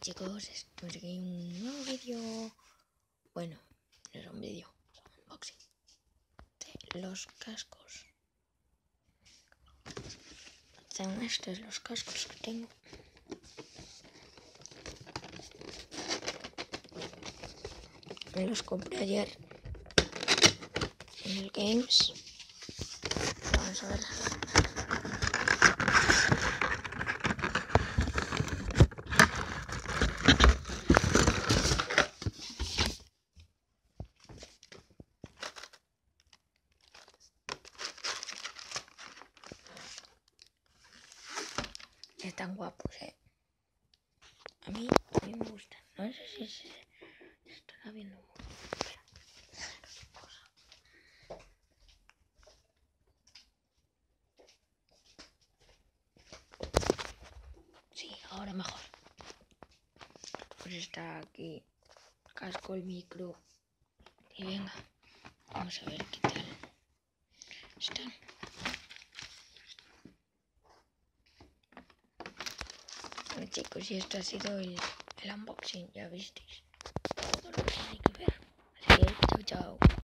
Chicos, estamos aquí en un nuevo vídeo. Bueno, no es un vídeo, es un unboxing de los cascos. Son estos los cascos que tengo. Me los compré ayer en el Games. Vamos a ver. Están guapos, A mí me gustan. No sé si se estará viendo mucho. Sí, ahora mejor. Pues está aquí el casco, el micro. Y venga, vamos a ver qué tal están. Bueno, chicos, y esto ha sido el unboxing, ya visteis todo lo que hay que ver. Así que, chao, chao.